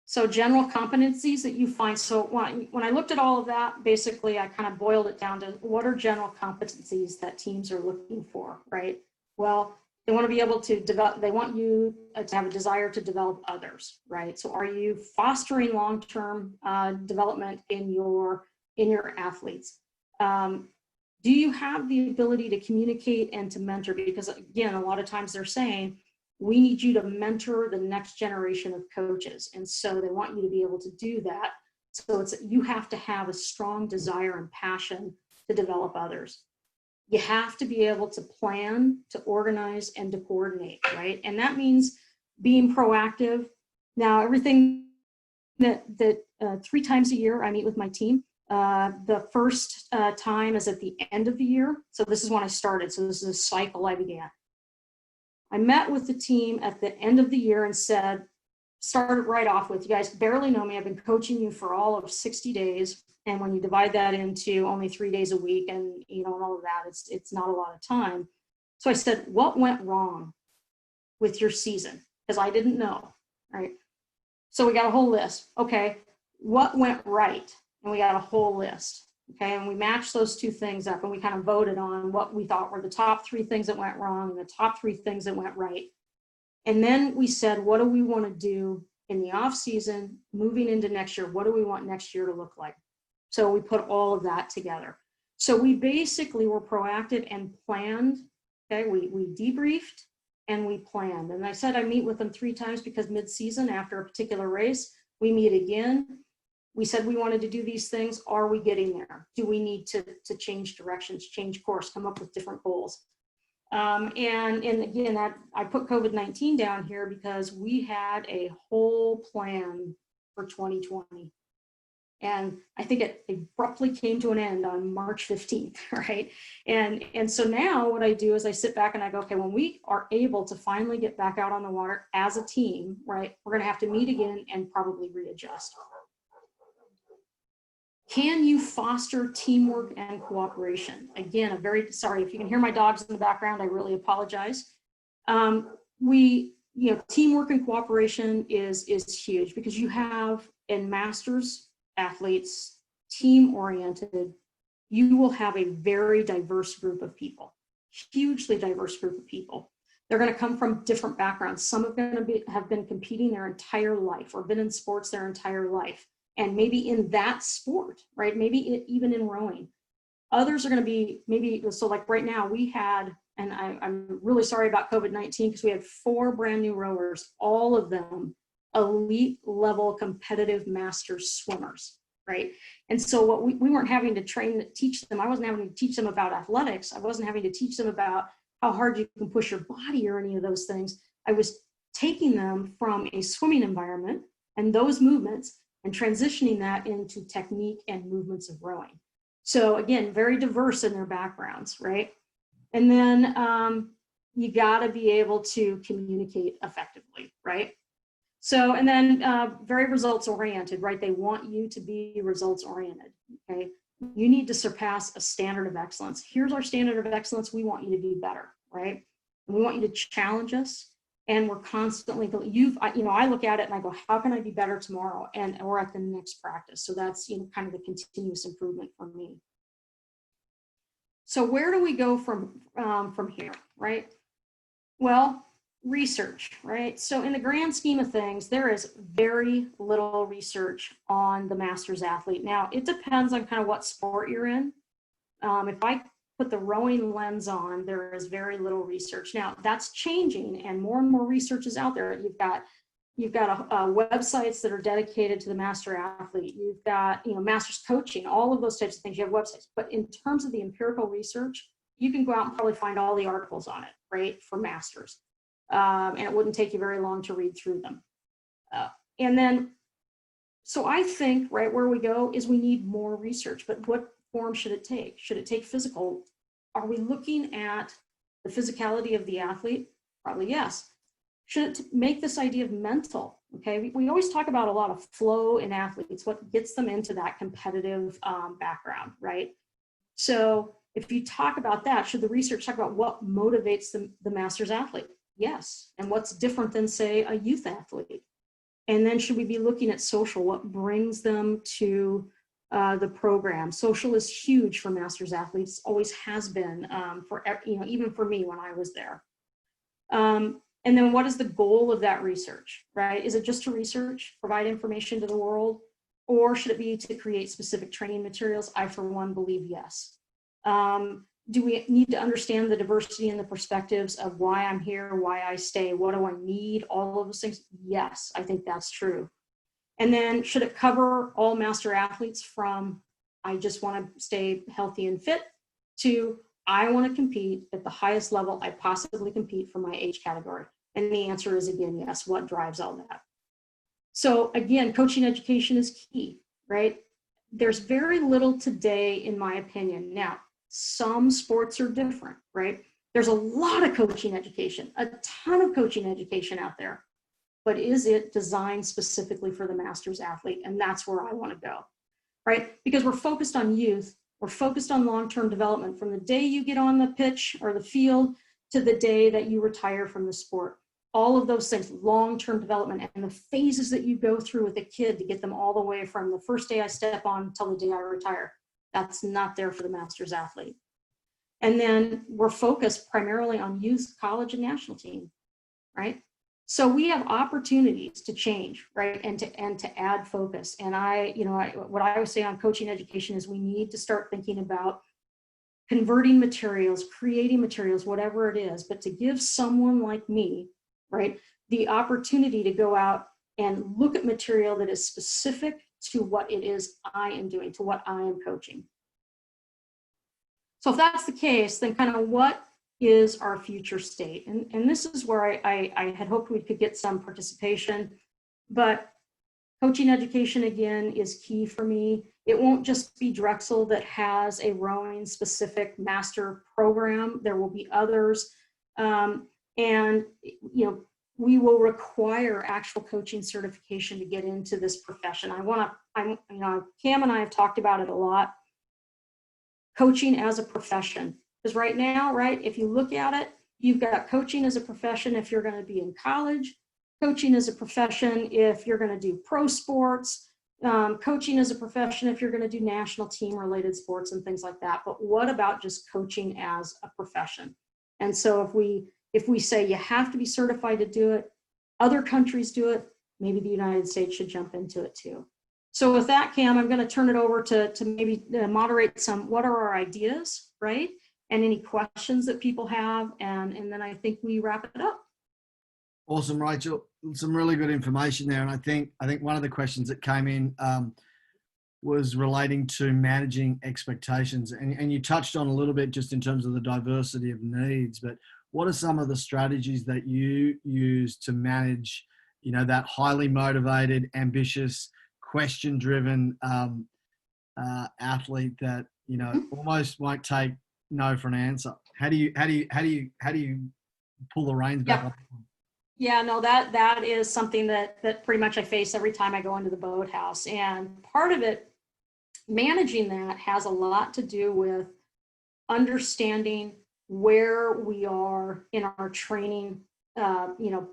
So general competencies that you find. So when I looked at all of that, basically I kind of boiled it down to what are general competencies that teams are looking for, right? Well, they want to be able to develop, they want you to have a desire to develop others, right? So are you fostering long-term development in your athletes? Do you have the ability to communicate and to mentor? Because again, a lot of times they're saying, we need you to mentor the next generation of coaches. And so they want you to be able to do that. So you have to have a strong desire and passion to develop others. You have to be able to plan, to organize, and to coordinate, right? And that means being proactive. Now, everything that 3 times a year I meet with my team. The first time is at the end of the year. So this is when I started. So this is a cycle I began. I met with the team at the end of the year and started right off with, you guys barely know me. I've been coaching you for all of 60 days. And when you divide that into only 3 days a week and, and all of that, it's not a lot of time. So I said, what went wrong with your season? Because I didn't know, right? So we got a whole list. Okay, what went right? And we got a whole list. Okay, and we matched those 2 things up and we kind of voted on what we thought were the top 3 things that went wrong and the top 3 things that went right. And then we said, what do we want to do in the off season, moving into next year? What do we want next year to look like? So we put all of that together. So we basically were proactive and planned. Okay, we debriefed and we planned. And I said I meet with them 3 times because mid-season after a particular race, we meet again. We said we wanted to do these things. Are we getting there? Do we need to change directions, change course, come up with different goals? And again, that I put COVID-19 down here because we had a whole plan for 2020. And I think it abruptly came to an end on March 15th, right? And so now what I do is I sit back and I go, okay, when we are able to finally get back out on the water as a team, right, we're gonna have to meet again and probably readjust. Can you foster teamwork and cooperation? Again, sorry if you can hear my dogs in the background, I really apologize. Teamwork and cooperation is huge because you have in masters athletes, team-oriented, you will have a very diverse group of people, hugely diverse group of people. They're going to come from different backgrounds. Some have been competing their entire life or been in sports their entire life. And maybe in that sport, right? Maybe even in rowing. Others are going to be so like right now we had, and I'm really sorry about COVID-19 because we had 4 brand new rowers, all of them elite level competitive masters swimmers, right? And so what we weren't having to teach them, I wasn't having to teach them about athletics. I wasn't having to teach them about how hard you can push your body or any of those things. I was taking them from a swimming environment and those movements and transitioning that into technique and movements of rowing. So again, very diverse in their backgrounds, right? And then you gotta be able to communicate effectively, right? So, and then very results oriented, right? They want you to be results oriented, okay? You need to surpass a standard of excellence. Here's our standard of excellence. We want you to be better, right? And we want you to challenge us. And we're constantly, I look at it and I go, how can I be better tomorrow? Or at the next practice. So that's, kind of the continuous improvement for me. So where do we go from here, right? Well, research, right? So in the grand scheme of things, there is very little research on the master's athlete. Now, it depends on kind of what sport you're in. If I put the rowing lens on, there is very little research. Now, that's changing, and more research is out there. You've got websites that are dedicated to the master athlete. You've got, master's coaching, all of those types of things. You have websites. But in terms of the empirical research, you can go out and probably find all the articles on it, right, for masters. And it wouldn't take you very long to read through them. And then, so I think, right, where we go is we need more research. But what form should it take? Should it take physical? Are we looking at the physicality of the athlete? Probably yes. Should it make this idea of mental? Okay, we always talk about a lot of flow in athletes, what gets them into that competitive background, right? So if you talk about that, should the research talk about what motivates the master's athlete? Yes. And what's different than, say, a youth athlete? And then should we be looking at social? What brings them to the program? Social is huge for master's athletes, always has been, for even for me when I was there. And then what is the goal of that research, right? Is it just to research, provide information to the world, or should it be to create specific training materials? I, for one, believe yes. Do we need to understand the diversity and the perspectives of why I'm here, why I stay, what do I need, all of those things? Yes, I think that's true. And then should it cover all master athletes from, I just want to stay healthy and fit, to I want to compete at the highest level I possibly compete for my age category? And the answer is, again, yes. What drives all that? So again, coaching education is key, right? There's very little today, in my opinion. Now, some sports are different, right? There's a lot of coaching education, a ton of coaching education out there, but is it designed specifically for the master's athlete? And that's where I want to go, right? Because we're focused on youth, we're focused on long-term development from the day you get on the pitch or the field to the day that you retire from the sport. All of those things, long-term development, and the phases that you go through with a kid to get them all the way from the first day I step on until the day I retire. That's not there for the master's athlete. And then we're focused primarily on youth, college, and national team, right? So we have opportunities to change, right, and to add focus. And what I always say on coaching education is we need to start thinking about converting materials, creating materials, whatever it is, but to give someone like me, right, the opportunity to go out and look at material that is specific to what it is I am doing, to what I am coaching. So if that's the case, then kind of what is our future state? And this is where I had hoped we could get some participation, but coaching education, again, is key for me. It won't just be Drexel that has a rowing specific master program. There will be others. And, we will require actual coaching certification to get into this profession. Cam and I have talked about it a lot. Coaching as a profession. Because right now, right, if you look at it, you've got coaching as a profession if you're going to be in college, coaching as a profession if you're going to do pro sports, coaching as a profession if you're going to do national team related sports and things like that. But what about just coaching as a profession? And so if we say you have to be certified to do it, other countries do it, maybe the United States should jump into it too. So with that, Cam, I'm going to turn it over to maybe moderate some, what are our ideas, right? And any questions that people have. And then I think we wrap it up. Awesome, Rachel. Some really good information there. And I think one of the questions that came in was relating to managing expectations. And you touched on a little bit just in terms of the diversity of needs, but what are some of the strategies that you use to manage, that highly motivated, ambitious, question-driven athlete that, almost won't take no for an answer? How do you pull the reins back up? Yeah, no, that is something that pretty much I face every time I go into the boathouse. And part of it, managing that, has a lot to do with understanding where we are in our training,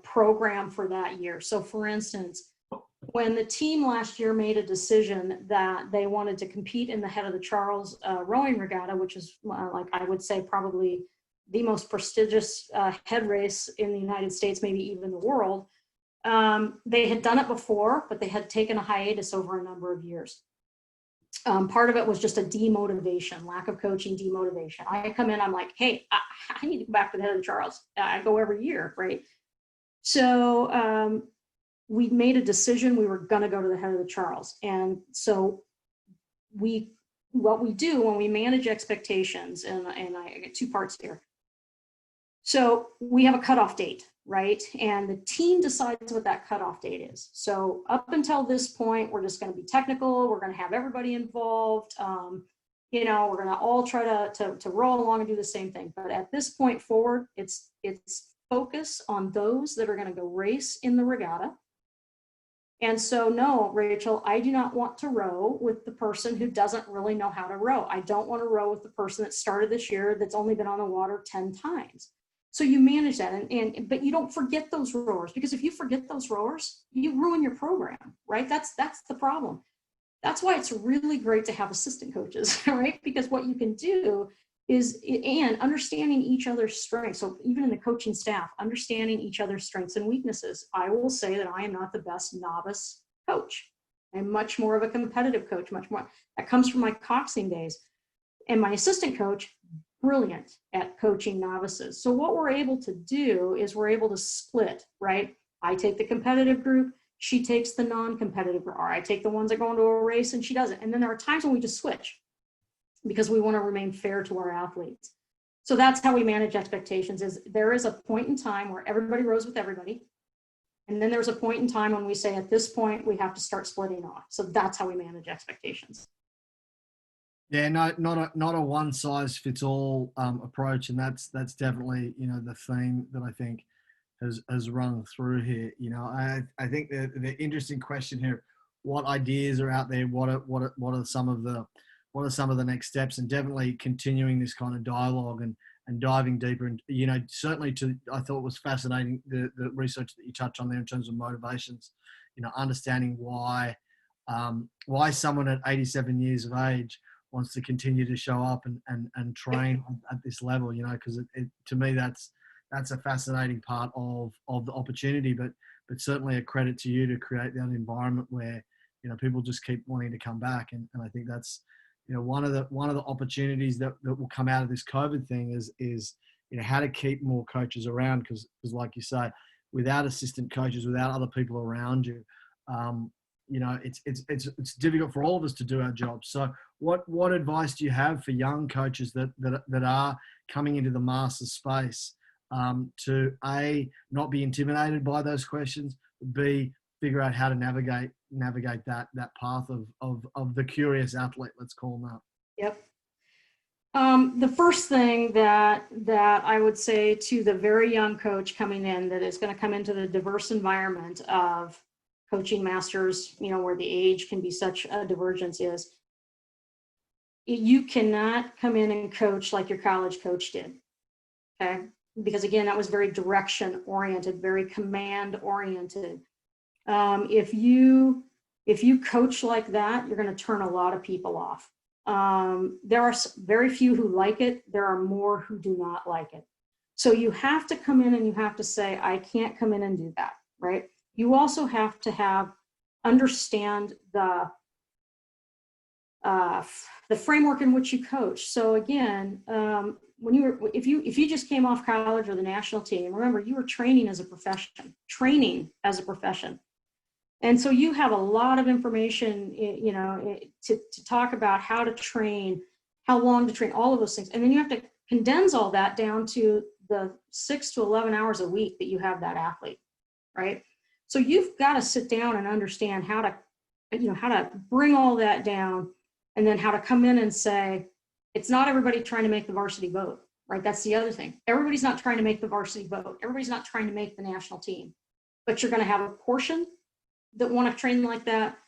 program for that year. So for instance, when the team last year made a decision that they wanted to compete in the Head of the Charles rowing regatta, which is like I would say probably the most prestigious head race in the United States, maybe even the world. They had done it before, but they had taken a hiatus over a number of years. Part of it was just a demotivation, lack of coaching, demotivation. I come in, I'm like, hey, I need to go back to the Head of the Charles. I go every year, right? So we made a decision we were going to go to the Head of the Charles. And so what we do when we manage expectations, and I get two parts here. So we have a cutoff date, right? And the team decides what that cutoff date is. So up until this point, we're just going to be technical. We're going to have everybody involved. We're going to all try to roll along and do the same thing. But at this point forward, it's focus on those that are going to go race in the regatta. And so, no, Rachel, I do not want to row with the person who doesn't really know how to row. I don't want to row with the person that started this year that's only been on the water 10 times. So you manage that, but you don't forget those rowers, because if you forget those rowers, you ruin your program, right? That's the problem. That's why it's really great to have assistant coaches, right? Because what you can do is, and understanding each other's strengths. So even in the coaching staff, understanding each other's strengths and weaknesses. I will say that I am not the best novice coach. I'm much more of a competitive coach, much more. That comes from my coxing days. And my assistant coach, brilliant at coaching novices. So what we're able to do is we're able to split, right? I take the competitive group, she takes the non-competitive group, or I take the ones that go into a race and she doesn't. And then there are times when we just switch because we want to remain fair to our athletes. So that's how we manage expectations. Is there is a point in time where everybody rows with everybody. And then there's a point in time when we say, at this point, we have to start splitting off. So that's how we manage expectations. Yeah, no, not a one size fits all approach, and that's definitely the theme that I think has run through here. I think the interesting question here: what ideas are out there? What are some of the next steps? And definitely continuing this kind of dialogue and diving deeper. And certainly I thought it was fascinating the research that you touched on there in terms of motivations. Understanding why someone at 87 years of age wants to continue to show up and train at this level, because to me that's a fascinating part of the opportunity, but certainly a credit to you to create that environment where people just keep wanting to come back, and I think that's one of the opportunities that will come out of this COVID thing is how to keep more coaches around, because like you say, without assistant coaches, without other people around you, it's difficult for all of us to do our jobs. So what advice do you have for young coaches that are coming into the masters space, to A, not be intimidated by those questions, B, figure out how to navigate that path of the curious athlete, let's call them that? Yep. The first thing that I would say to the very young coach coming in that is going to come into the diverse environment of coaching masters, where the age can be such a divergence, is you cannot come in and coach like your college coach did. Okay. Because again, that was very direction oriented, very command oriented. If you coach like that, you're going to turn a lot of people off. There are very few who like it. There are more who do not like it. So you have to come in and you have to say, I can't come in and do that, right? You also have to understand the framework in which you coach. So again, if you just came off college or the national team, remember you were training as a profession. And so you have a lot of information, to talk about how to train, how long to train, all of those things. And then you have to condense all that down to the 6 to 11 hours a week that you have that athlete, right? So you've got to sit down and understand how to bring all that down, and then how to come in and say, it's not everybody trying to make the varsity boat, right? That's the other thing. Everybody's not trying to make the varsity boat. Everybody's not trying to make the national team, but you're going to have a portion that want to train like that,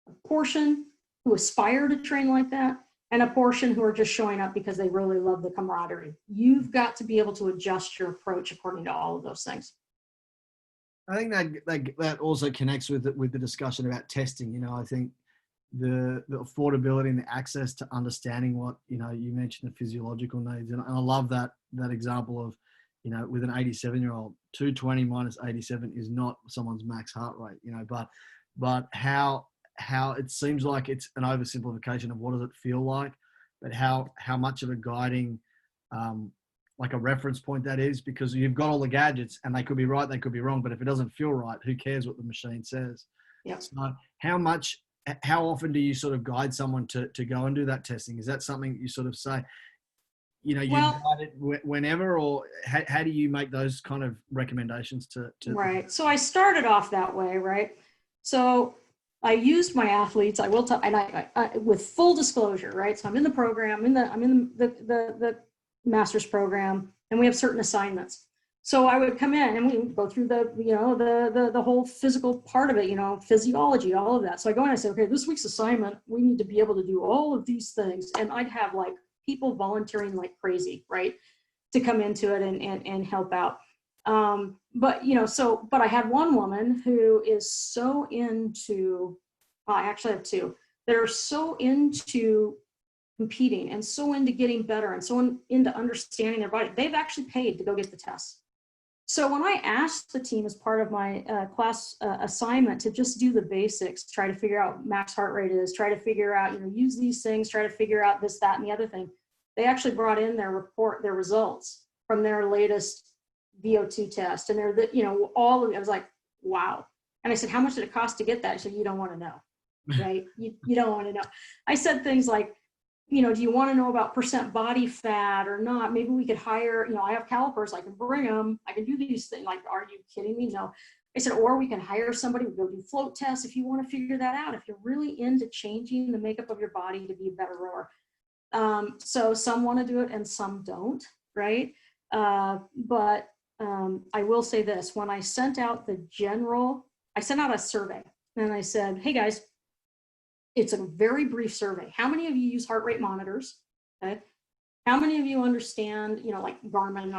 a portion who aspire to train like that, and a portion who are just showing up because they really love the camaraderie. You've got to be able to adjust your approach according to all of those things. I think that also connects with the discussion about testing. I think the affordability and the access to understanding what, you mentioned the physiological needs. And I love that example of, with an 87-year-old, 220 minus 87 is not someone's max heart rate, but how it seems like it's an oversimplification of what does it feel like, but how much of a guiding, like a reference point that is, because you've got all the gadgets and they could be right, they could be wrong, but if it doesn't feel right, who cares what the machine says? Yep. So how often do you sort of guide someone to go and do that testing? Is that something that you sort of say, you guide it whenever, or how do you make those kind of recommendations to Right. So I started off that way, right? So I used my athletes, I will tell, and I with full disclosure, right? So I'm in the program, I'm in the master's program, and we have certain assignments. So I would come in and we would go through the whole physical part of it, physiology, all of that. So I go in and I say, okay, this week's assignment, we need to be able to do all of these things. And I'd have like people volunteering like crazy, right, to come into it and help out. But I had one woman who is so into, I actually have two that are so into competing and so into getting better and so into understanding their body. They've actually paid to go get the tests. So when I asked the team as part of my class assignment to just do the basics, try to figure out what max heart rate is, try to figure out, use these things, try to figure out this, that, and the other thing, they actually brought in their results from their latest VO2 test. And all of it. I was like, wow. And I said, how much did it cost to get that? She said, you don't want to know, right? You don't want to know. I said things like, do you want to know about percent body fat or not? Maybe we could hire, I have calipers, I can bring them, I can do these things. Like, are you kidding me? No. I said, or we can hire somebody, we go do float tests if you want to figure that out, if you're really into changing the makeup of your body to be a better rower. So some want to do it and some don't, right? But I will say this, when I sent out I sent out a survey and I said, hey guys, it's a very brief survey. How many of you use heart rate monitors? Okay. How many of you understand, like Garmin,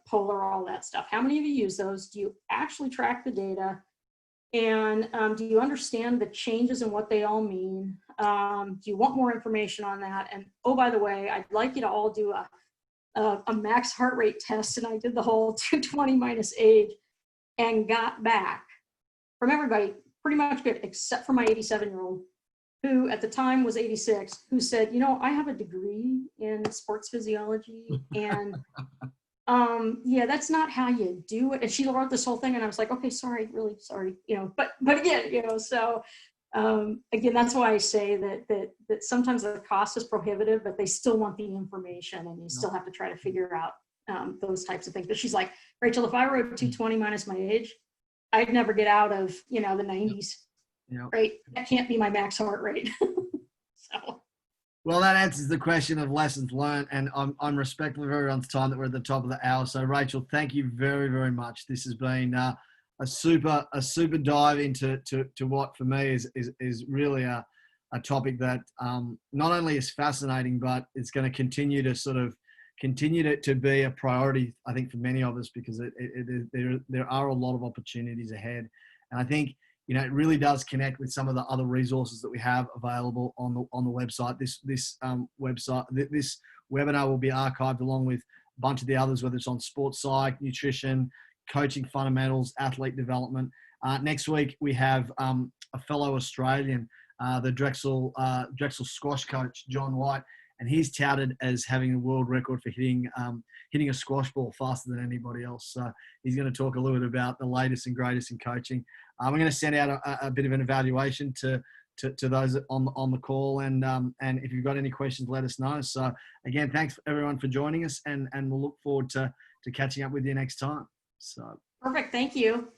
Polar, all that stuff? How many of you use those? Do you actually track the data? And do you understand the changes and what they all mean? Do you want more information on that? And oh, by the way, I'd like you to all do a max heart rate test. And I did the whole 220 minus age and got back from everybody pretty much good, except for my 87-year-old, who at the time was 86, who said, I have a degree in sports physiology and yeah, that's not how you do it. And she wrote this whole thing and I was like, okay, sorry, really sorry, but again, so again, that's why I say that sometimes the cost is prohibitive, but they still want the information and you still have to try to figure out those types of things. But she's like, Rachel, if I wrote 220 minus my age, I'd never get out of, the 90s. Right? That can't be my max heart rate. So. Well, that answers the question of lessons learned, and I'm respectful of everyone's time that we're at the top of the hour. So, Rachel, thank you very, very much. This has been a super dive into what for me is really a topic that not only is fascinating, but it's going to continue to be a priority, I think, for many of us, because there are a lot of opportunities ahead, and I think. It really does connect with some of the other resources that we have available on the website. This webinar will be archived along with a bunch of the others, whether it's on sports psych, nutrition, coaching fundamentals, athlete development. Next week we have a fellow Australian, the Drexel squash coach, John White, and he's touted as having a world record for hitting a squash ball faster than anybody else. So he's going to talk a little bit about the latest and greatest in coaching. We're going to send out a bit of an evaluation to those on the call, and if you've got any questions, let us know. So again, thanks everyone for joining us, and we'll look forward to catching up with you next time. So perfect, thank you.